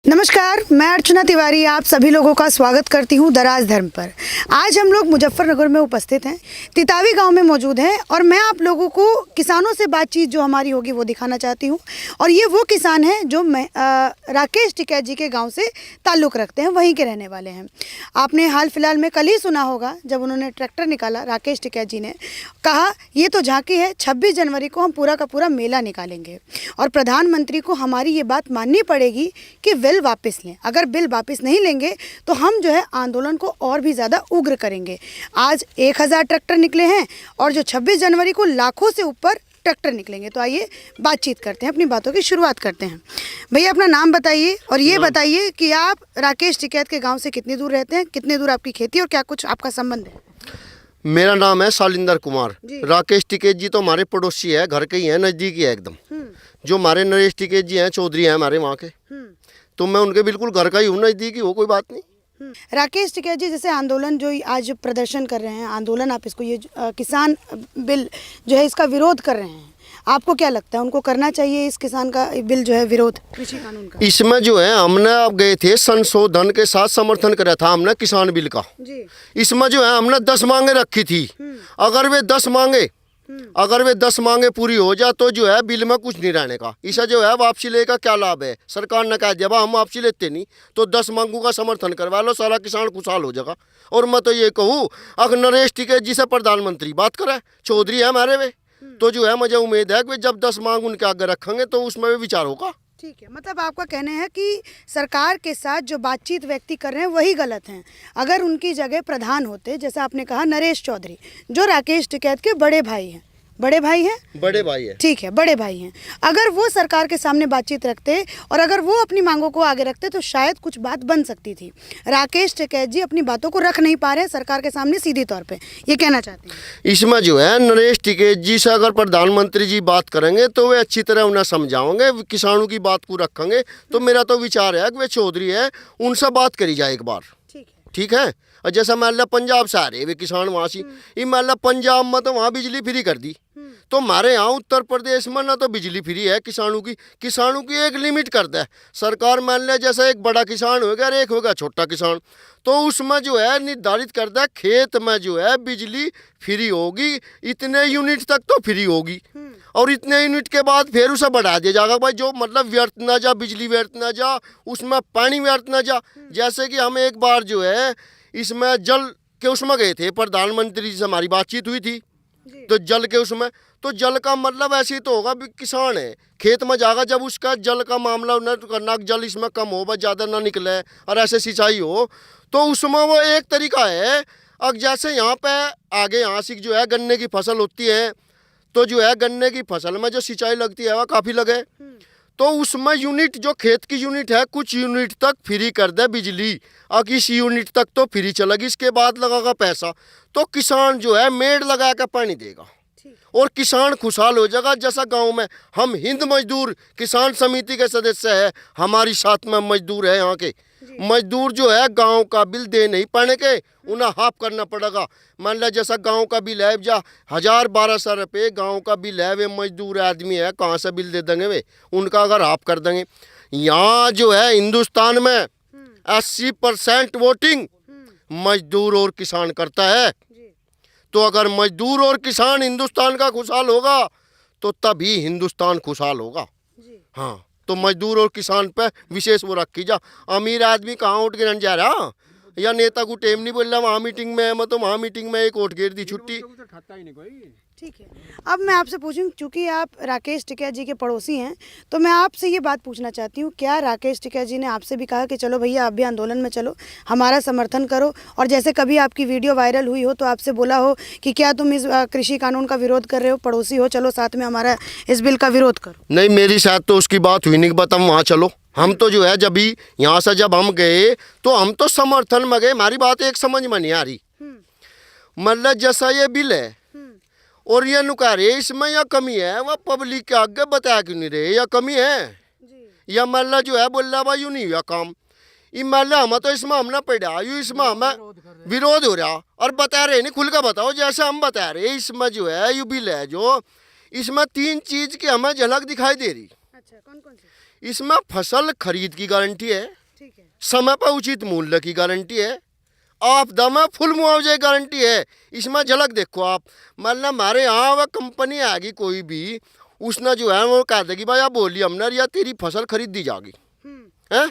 नमस्कार, मैं अर्चना तिवारी आप सभी लोगों का स्वागत करती हूं दराज धर्म पर। आज हम लोग मुजफ्फरनगर में उपस्थित हैं, तितावी गांव में मौजूद हैं और मैं आप लोगों को किसानों से बातचीत जो हमारी होगी वो दिखाना चाहती हूं। और ये वो किसान हैं जो राकेश टिकैत जी के गांव से ताल्लुक़ रखते हैं, वहीं के रहने वाले हैं। आपने हाल फिलहाल में कल ही सुना होगा जब उन्होंने ट्रैक्टर निकाला, राकेश टिकैत जी ने कहा ये तो झांकी है, 26 जनवरी को हम पूरा का पूरा मेला निकालेंगे और प्रधानमंत्री को हमारी ये बात माननी पड़ेगी कि बिल वापस लें। अगर बिल वापस नहीं लेंगे तो हम जो है आंदोलन को और भी ज़्यादा उग्र करेंगे। आज 1000 ट्रैक्टर निकले हैं और जो 26 जनवरी को लाखों से ऊपर ट्रैक्टर निकलेंगे। तो आइए बातचीत करते हैं, अपनी बातों की शुरुआत करते हैं। भैया अपना नाम बताइए और ये बताइए कि आप राकेश टिकैत के गांव से कितनी दूर रहते हैं, कितने दूर आपकी खेती और क्या कुछ आपका संबंध है? मेरा नाम है शालिंदर कुमार। राकेश टिकैत जी तो हमारे पड़ोसी है, घर के ही है, नज़दीकी है एकदम। जो हमारे नरेश टिकैत जी हैं, चौधरी हैं हमारे वहाँ के, तो मैं उनके बिल्कुल घर का ही हूँ, नज़दीकी हो, कोई बात नहीं। राकेश टिकैत जी, जैसे आंदोलन जो आज प्रदर्शन कर रहे हैं, आंदोलन आप इसको ये किसान बिल जो है इसका विरोध कर रहे हैं, आपको क्या लगता है उनको करना चाहिए इस किसान का बिल जो है विरोध कृषि कानून का? इसमें जो है हमने अब गए थे संशोधन के साथ समर्थन करा था हमने किसान बिल का जी। इसमें जो है हमने 10 मांगे रखी थी। अगर वे 10 मांगे पूरी हो जाए तो जो है बिल में कुछ नहीं रहने का। इसे जो है वापसी लेगा क्या लाभ है? सरकार ने कहा जब हम वापसी लेते नहीं तो 10 मांगों का समर्थन करवा लो, सारा किसान खुशहाल हो जाएगा। और मैं तो ये कहूँ अगर नरेश टिकैत जी से प्रधानमंत्री बात करे, चौधरी है हमारे वे, तो जो है मुझे उम्मीद है कि जब 10 मांग उनके आगे रखेंगे तो उसमें भी विचार होगा। ठीक है, मतलब आपका कहना है कि सरकार के साथ जो बातचीत व्यक्ति कर रहे हैं वही गलत हैं। अगर उनकी जगह प्रधान होते, जैसा आपने कहा नरेश चौधरी जो राकेश टिकैत के बड़े भाई हैं, बड़े भाई है, ठीक है, बड़े भाई हैं, अगर वो सरकार के सामने बातचीत रखते और अगर वो अपनी मांगों को आगे रखते तो शायद कुछ बात बन सकती थी। राकेश टिकैत जी अपनी बातों को रख नहीं पा रहे सरकार के सामने सीधी तौर पे, ये कहना चाहते हैं। इसमें जो है नरेश टिकैत जी से अगर प्रधानमंत्री जी बात करेंगे तो वे अच्छी तरह उन्हें समझाओगे, किसानों की बात को रखेंगे। तो मेरा तो विचार है कि वे चौधरी है, उनसे बात करी जाए एक बार, ठीक है। और जैसा मान लो पंजाब से आ रहे वे किसान वहाँ से, ये मान लो पंजाब में तो वहाँ बिजली फ्री कर दी, तो हमारे यहाँ उत्तर प्रदेश में ना तो बिजली फ्री है किसानों की एक लिमिट कर दे सरकार। मान लिया जैसा एक बड़ा किसान होगा और एक होगा छोटा किसान, तो उसमें जो है निर्धारित कर दे खेत में जो है बिजली फ्री होगी, इतने यूनिट तक तो फ्री होगी और इतने यूनिट के बाद फिर उसे बढ़ा दिया जाएगा। भाई जो मतलब व्यर्थ ना जा, बिजली व्यर्थ ना जा, उसमें पानी व्यर्थ ना जा। जैसे कि हम एक बार जो है इसमें जल के उसमें गए थे, प्रधानमंत्री से हमारी बातचीत हुई थी, तो जल के उसमें, तो जल का मतलब ऐसे ही तो होगा भी किसान है खेत में जाएगा, जब उसका जल का मामला न करना, जल इसमें कम हो, बस ज़्यादा ना निकले और ऐसे सिंचाई हो, तो उसमें वो एक तरीका है। अब जैसे यहाँ पे आगे यहाँ से जो है गन्ने की फसल होती है, तो जो है गन्ने की फसल में जो सिंचाई लगती है वह काफ़ी लगे, तो उसमें यूनिट जो खेत की यूनिट है कुछ यूनिट तक फ्री कर दे बिजली। अब इस यूनिट तक तो फ्री चलेगी, इसके बाद लगेगा पैसा, तो किसान जो है मेड़ लगा कर पानी देगा और किसान खुशहाल हो जाएगा। जैसा गांव में हम हिंद मजदूर किसान समिति के सदस्य है, हमारी साथ में मजदूर है, यहाँ के मजदूर जो है गांव का बिल दे नहीं पाने के उन्हें हाफ करना पड़ेगा। मान लिया जैसा गांव का बिल है जा 1000-1200 रुपये गांव का बिल है, वे मजदूर आदमी है कहाँ से बिल दे देंगे वे, उनका अगर हाफ कर देंगे। यहाँ जो है हिंदुस्तान में 80% वोटिंग मजदूर और किसान करता है, तो अगर मजदूर और किसान हिंदुस्तान का खुशहाल होगा तो तभी हिंदुस्तान खुशहाल होगा। हाँ, तो मजदूर और किसान पे विशेष वो रखी जा। अमीर आदमी कहाँ उठ के जा रहा या नेता को टेम नहीं बोल रहा वहाँ मीटिंग में, मैं तो वहाँ मीटिंग में एक वोट गिर दी छुट्टी। ठीक है, अब मैं आपसे पूछूं, चूंकि आप राकेश टिकैत जी के पड़ोसी हैं, तो मैं आपसे ये बात पूछना चाहती हूँ, क्या राकेश टिकैत जी ने आपसे भी कहा कि चलो भैया आप भी आंदोलन में चलो, हमारा समर्थन करो, और जैसे कभी आपकी वीडियो वायरल हुई हो तो आपसे बोला हो कि क्या तुम इस कृषि कानून का विरोध कर रहे हो, पड़ोसी हो, चलो साथ में हमारा इस बिल का विरोध करो? नहीं, मेरी साथ तो उसकी बात हुई नहीं, बता वहाँ चलो। हम तो जो है जब भी यहाँ से जब हम गए तो हम तो समर्थन में गए। हमारी बात एक समझ में नहीं आ रही, मतलब जैसा ये बिल है और ये नुका रहे इसमें या कमी है, वह पब्लिक के आगे बताया क्यों नहीं रहे या कमी है या मतलब जो है बोल रहा भाई यूँ नहीं हुआ काम, ये मतलब हम तो इसमें हमने पढ़ा यू इसमें हमें विरोध हो रहा और बता रहे नहीं, खुल कर बताओ। जैसे हम बता रहे इसमें जो है यू बिल है जो इसमें 3 चीज़ की हमें झलक दिखाई दे रही। अच्छा, कौन कौन सी? इसमें फसल खरीद की गारंटी है, ठीक है। समय पर उचित मूल्य की गारंटी है, आपदा में फुल मुआवजे की गारंटी है। इसमें झलक देखो आप, मतलब हमारे यहाँ वह कंपनी आएगी कोई भी, उसने जो है वो कह देगी भाई आप बोलिए हमने या तेरी फसल खरीद दी जाएगी, है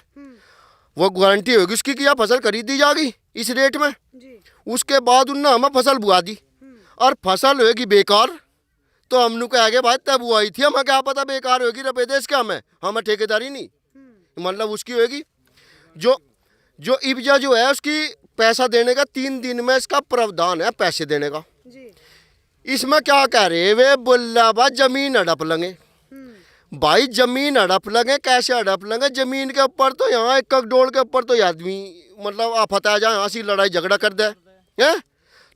वो गारंटी होगी उसकी कि यह फसल खरीद दी जाएगी इस रेट में। जी। उसके बाद उनने हमें फसल बुआ दी और फसल होगी बेकार, तो हमने कहेंगे भाई तब बुआई थी, हमें क्या पता बेकार होगी, रुपये देश क्या हमें ठेकेदारी नहीं, मतलब उसकी होगी। जो इब्जा जो है उसकी पैसा देने का 3 दिन में इसका प्रावधान है पैसे देने का। जी। इसमें क्या कह रहे वे बोला भाई जमीन हड़प लेंगे, भाई जमीन हड़प लेंगे, कैसे हड़प लेंगे? जमीन के ऊपर तो यहाँ एक डोल के ऊपर तो आदमी मतलब आफत आ जाए, यहाँ से लड़ाई झगड़ा कर दे है।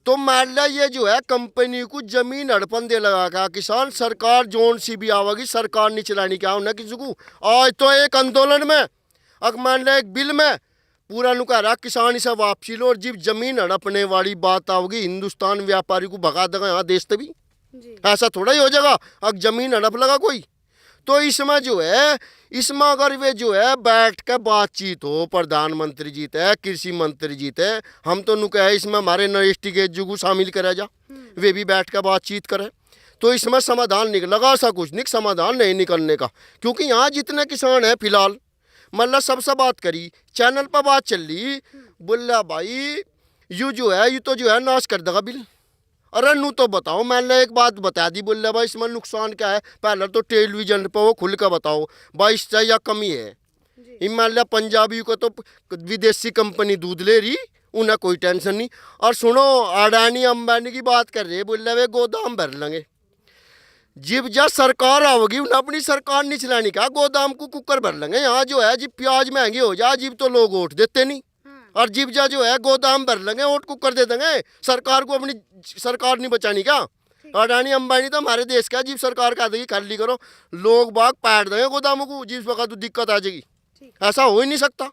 तो मान लिया ये जो है कंपनी को जमीन हड़पन दे लगा का किसान, सरकार जोन सी भी आवेगी सरकार नहीं चलानी क्या उन्हें किसी को। आज तो एक आंदोलन में अगर मान लिया एक बिल में पूरा नुका रहा किसान इसे वापसी लो, और जब जमीन हड़पने वाली बात आओगी हिंदुस्तान व्यापारी को भगा देगा यहाँ देश तभी। ऐसा थोड़ा ही हो जाएगा अगर जमीन हड़प लगा कोई। तो इसमें जो है, इसमें अगर वे जो है बैठ कर बातचीत हो, प्रधानमंत्री जी थे, कृषि मंत्री जी थे, हम तो नुका है इसमें हमारे नरेस्टिकेट जो को शामिल करा जा, वे भी बैठ कर बातचीत करें, तो इसमें समाधान निकलेगा। ऐसा कुछ नहीं समाधान नहीं निकलने का, क्योंकि यहाँ जितने किसान हैं फिलहाल मतलब सबसे बात करी, चैनल पर बात चल रही, बोला भाई यू जो है, यू तो जो है नाश कर देगा बिल। अरे नू तो बताओ, मैंने एक बात बता दी, बोल भाई इसमें नुकसान क्या है, पहले तो टेलीविजन पर वो खुल कर बताओ भाई इससे या कमी है। मान लिया पंजाबी को तो विदेशी कंपनी दूध ले रही, उन्हें कोई टेंशन नहीं। और सुनो अडानी अंबानी की बात कर रहे, बोल वे गोदाम भर लेंगे, जिब जब सरकार आओगी उन्हें अपनी सरकार नहीं चलानी क्या, गोदाम को कुकर भर लेंगे। यहाँ जो है जिब प्याज महंगे हो जाए जिब तो लोग वोट देते नहीं, और जिब जा जो है गोदाम भर लेंगे वोट कुकर दे देंगे। सरकार को अपनी सरकार नहीं बचानी क्या? अडानी अंबानी तो हमारे देश का, जिब सरकार कह देगी खाली करो लोग बाग पैट देंगे गोदामों को, जिस वक्त तो दिक्कत आ जाएगी। ऐसा हो ही नहीं सकता।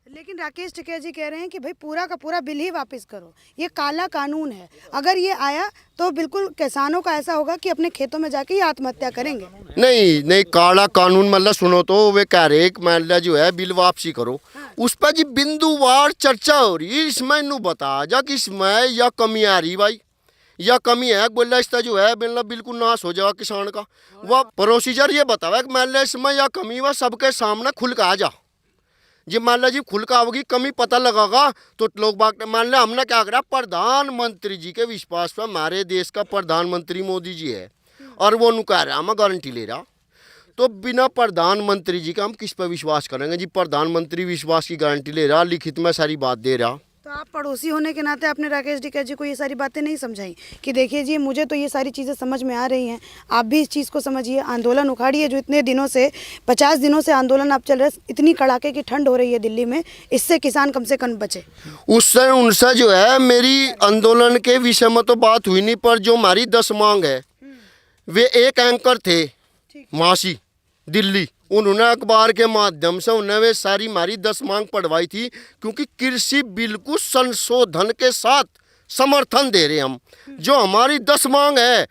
लेकिन राकेश टिकैत जी कह रहे हैं कि भाई पूरा का पूरा बिल ही वापस करो, ये काला कानून है, अगर ये आया तो बिल्कुल किसानों का ऐसा होगा कि अपने खेतों में जाके ही आत्महत्या करेंगे। नहीं नहीं, काला कानून मतलब सुनो तो वे कह रहे मान लिया जो है बिल वापसी करो, उस पर जी बिंदुवार चर्चा हो रही है। इसमें इन्हों बता जा कि इसमें या कमी आ रही भाई, या कमी है बोला इसका जो है मतलब बिल्कुल नाश हो जाएगा किसान का। वह प्रोसीजर ये बतावा कि मान लिया इसमें या कमी वह सबके सामने खुल कर आ जा, जी मान लो जी खुल का होगी कमी पता लगागा तो लोग बाग मान लिया हमने क्या करा, प्रधानमंत्री जी के विश्वास पर, हमारे देश का प्रधानमंत्री मोदी जी है और वो नुका रहा हमें गारंटी ले रहा, तो बिना प्रधानमंत्री जी का हम किस पर विश्वास करेंगे? जी प्रधानमंत्री विश्वास की गारंटी ले रहा, लिखित में सारी बात दे रहा। तो आप पड़ोसी होने के नाते आपने राकेश टिकैत जी को ये सारी बातें नहीं समझाई कि देखिए जी मुझे तो ये सारी चीज़ें समझ में आ रही हैं, आप भी इस चीज़ को समझिए, आंदोलन उखाड़िए। जो इतने दिनों से 50 दिनों से आंदोलन आप चल रहे, इतनी कड़ाके की ठंड हो रही है दिल्ली में, इससे किसान कम से कम बचे। उससे उनसे जो है मेरी आंदोलन के विषय में तो बात हुई नहीं, पर जो हमारी 10 मांग है, वे एक एंकर थे मासी दिल्ली, उन्होंने अखबार के माध्यम से उन्हें वे सारी हमारी 10 मांग पढ़वाई थी, क्योंकि कृषि बिल को संशोधन के साथ समर्थन दे रहे हम। जो हमारी 10 मांग है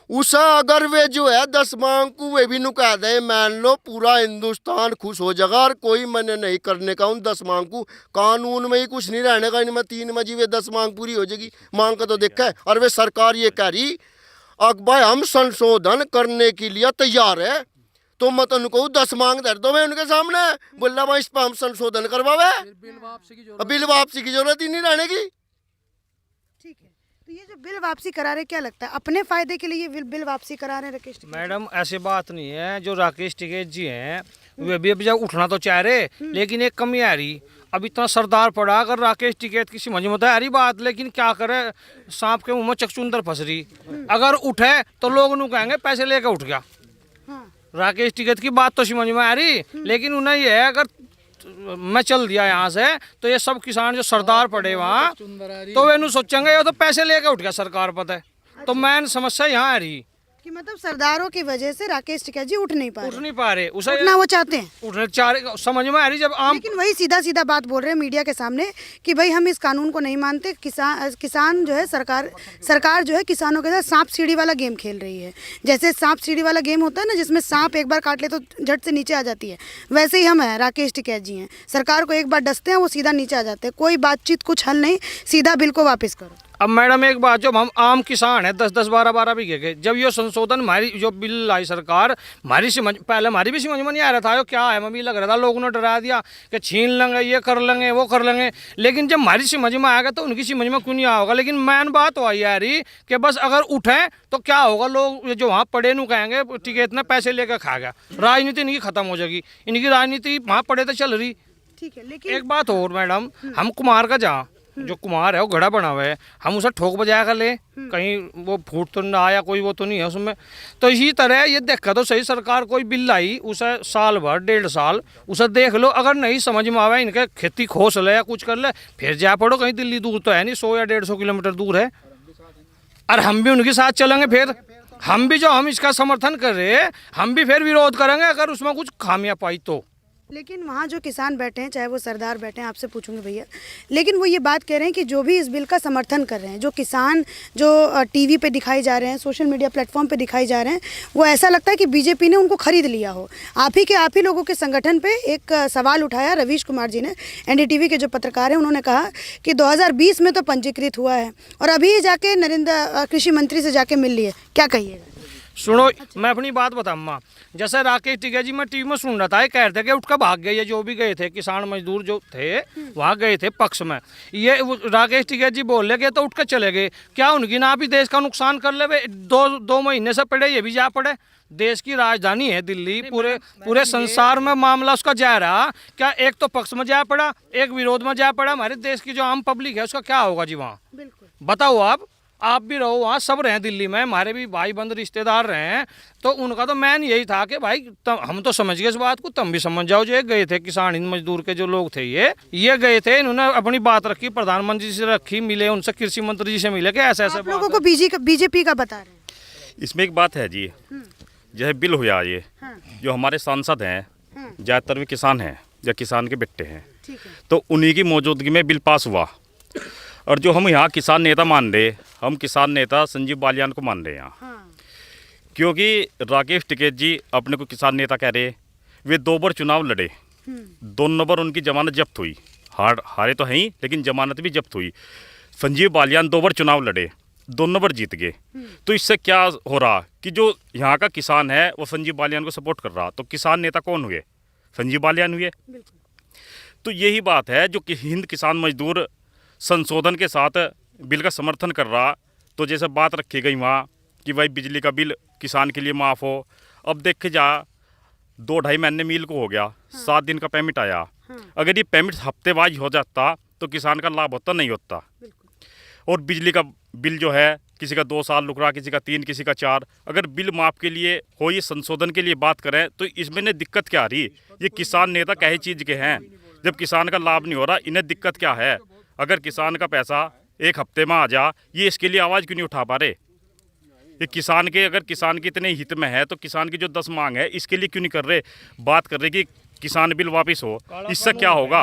उसे अगर वे जो है 10 मांग को वे भी नुका दे, मान लो पूरा हिंदुस्तान खुश हो जाएगा, और कोई मैंने नहीं करने का उन 10 मांग को, कानून में ही कुछ नहीं रहने का, इनमें 3 में जी वे 10 मांग पूरी हो जाएगी। मांग का तो देखा है, और वे सरकार ये कह रही अकबर हम संशोधन करने के लिए तैयार है, तो मत उनको 10 मांग धर दो मैं उनके सामने, बोला भाई इस पर हम संशोधन करवावे, बिल वापसी की जरूरत ही नहीं रहने की। ठीक है, तो ये जो बिल वापसी करा रहे, क्या लगता है अपने फायदे के लिए ये बिल वापसी करा रहे हैं राकेश टिकैत? मैडम ऐसी बात नहीं है, जो राकेश टिकैत जी हैं वे भी अब जब उठना तो चाह रहे, लेकिन एक कमी आ रही, अब इतना सरदार पड़ा, अगर राकेश टिकैत की समझ में तो आ रही बात, लेकिन क्या करे सांप के मुंह में चकचुंदर फंस रही। अगर उठे तो लोग नू कहेंगे पैसे लेके उठ गया। राकेश टिकैत की बात तो समझ में आ रही, लेकिन उन्हें ये है अगर मैं चल दिया यहाँ से तो ये सब किसान जो सरदार पड़े वहाँ, तो वे नू सोचेंगे ये तो पैसे लेके उठ गया सरकार, पता है। तो मैन समस्या यहाँ आ रही कि मतलब सरदारों की वजह से राकेश टिकैत जी उठ नहीं पा उठ रहे, नहीं पा रहे उसे उठना वो चाहते हैं। उठने चार समझ में आ रही जब आम लेकिन वही सीधा सीधा बात बोल रहे हैं मीडिया के सामने कि भाई हम इस कानून को नहीं मानते, किसान जो है सरकार जो है किसानों के साथ सांप सीढ़ी वाला गेम खेल रही है। जैसे सांप सीढ़ी वाला गेम होता है ना, जिसमें सांप एक बार काट ले तो झट से नीचे आ जाती है, वैसे ही हम हैं, राकेश टिकैत जी हैं। सरकार को एक बार डसते हैं, वो सीधा नीचे आ जाते हैं, कोई बातचीत कुछ हल नहीं, सीधा बिल को वापस करो। अब मैडम एक बात, जब हम आम किसान हैं 10-10 12-12 बीघे के, जब ये संशोधन हमारी जो बिल लाई सरकार, पहले हमारी भी समझ में नहीं आ रहा था यो क्या है, मम्मी लग रहा था, लोगों ने डरा दिया कि छीन लेंगे, ये कर लेंगे, वो कर लेंगे। लेकिन जब हमारी समझ में आएगा तो उनकी समझ में क्यों नहीं आएगा। लेकिन मेन बात तो आई आ रही कि बस अगर उठें तो क्या होगा, लोग जो वहाँ पड़े नु कहेंगे ठीक है इतने पैसे लेकर खा गया, राजनीति इनकी खत्म हो जाएगी। इनकी राजनीति वहाँ पड़े तो चल रही। ठीक है, लेकिन एक बात और मैडम, हम कुमार का जहाँ जो कुमार है वो घड़ा बना हुआ है, हम उसे ठोक बजाया कर ले, कहीं वो फूट तो ना आया, कोई वो तो नहीं है उसमें। तो इसी तरह ये देखा तो सही, सरकार कोई बिल लाई उसे साल भर 1.5 साल उसे देख लो, अगर नहीं समझ में आवे इनके खेती खोस ले या कुछ कर ले, फिर जा पड़ो कहीं। दिल्ली दूर तो है नहीं, 100 या 150 किलोमीटर दूर है, और हम भी उनके साथ चलेंगे। फिर हम भी जो हम इसका समर्थन कर रहे हैं, हम भी फिर विरोध करेंगे अगर उसमें कुछ खामियां पाई तो। लेकिन वहाँ जो किसान बैठे हैं, चाहे वो सरदार बैठे हैं, आपसे पूछूंगे भैया, लेकिन वो ये बात कह रहे हैं कि जो भी इस बिल का समर्थन कर रहे हैं, जो किसान जो टीवी पे दिखाई जा रहे हैं, सोशल मीडिया प्लेटफॉर्म पे दिखाई जा रहे हैं, वो ऐसा लगता है कि बीजेपी ने उनको खरीद लिया हो। आप ही लोगों के संगठन पे एक सवाल उठाया रवीश कुमार जी ने, एनडीटीवी के जो पत्रकार हैं, उन्होंने कहा कि 2020 में तो पंजीकृत हुआ है और अभी जाके नरेंद्र कृषि मंत्री से जाके मिल लिए, क्या कहिएगा? सुनो, मैं अपनी बात बताऊँ, जैसे राकेश टिकैत जी मैं टीवी में सुन रहा था, ये कह रहे थे कि उठ कर भाग गए, ये जो भी गए थे किसान मजदूर जो थे वहाँ गए थे पक्ष में, ये राकेश टिकैत जी बोल रहे तो उठ कर चले गए। क्या उनकी ना भी देश का नुकसान कर ले? दो महीने से पड़े, ये भी जा पड़े। देश की राजधानी है दिल्ली, पूरे संसार में मामला उसका जा रहा, क्या एक तो पक्ष में जा पड़ा, एक विरोध में जा पड़ा। हमारे देश की जो आम पब्लिक है उसका क्या होगा जी वहाँ? बताओ आप भी रहो वहाँ, सब रहे दिल्ली में, हमारे भी भाई बंद रिश्तेदार रहे हैं, तो उनका तो मैन यही था कि भाई हम तो समझ गए इस बात को, तुम भी समझ जाओ। जो गए थे किसान हिंद मजदूर के जो लोग थे, ये गए थे, इन्होंने अपनी बात रखी, प्रधानमंत्री से रखी, मिले उनसे, कृषि मंत्री जी से मिले कि ऐसे ऐसे लोगों को बीजेपी का बता रहे हैं। इसमें एक बात है जी, यह बिल हुआ ये, जो हमारे सांसद हैं ज़्यादातर भी किसान हैं या किसान के बेटे हैं, तो उन्हीं की मौजूदगी में बिल पास हुआ। और जो हम यहाँ किसान नेता मान रहे, हम किसान नेता संजीव बालियान को मान रहे हैं यहाँ, क्योंकि राकेश टिकैत जी अपने को किसान नेता कह रहे, वे 2 बार चुनाव लड़े, दोनों बार उनकी जमानत जब्त हुई, हारे तो हैं ही लेकिन जमानत भी जब्त हुई। संजीव बालियान 2 बार चुनाव लड़े, दोनों बार जीत गए। तो इससे क्या हो रहा कि जो यहाँ का किसान है वो संजीव बालियान को सपोर्ट कर रहा, तो किसान नेता कौन हुए? संजीव बालियान हुए। तो यही बात है, जो कि हिंद किसान मजदूर संशोधन के साथ बिल का समर्थन कर रहा, तो जैसे बात रखी गई वहाँ कि भाई बिजली का बिल किसान के लिए माफ़ हो। अब देखे जा 2-2.5 महीने मील को हो गया, 7 दिन का पेमेंट आया। अगर ये पेमेंट हफ्तेवार हो जाता तो किसान का लाभ होता, नहीं होता। और बिजली का बिल जो है किसी का 2 साल रुक रहा, किसी का 3, किसी का 4। अगर बिल माफ़ के लिए हो, ये संशोधन के लिए बात करें तो इसमें ने दिक्कत क्या आ रही? ये किसान नेता कहे चीज़ के हैं, जब किसान का लाभ नहीं हो रहा, इन्हें दिक्कत क्या है? अगर किसान का पैसा 1 हफ्ते में आ जा, ये इसके लिए आवाज़ क्यों नहीं उठा पा रहे? ये किसान के, अगर किसान के इतने हित में है तो किसान की जो 10 मांग है इसके लिए क्यों नहीं कर रहे? बात कर रहे कि किसान बिल वापस हो, इससे क्या होगा?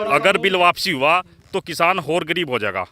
अगर बिल वापसी हुआ तो किसान और गरीब हो जाएगा।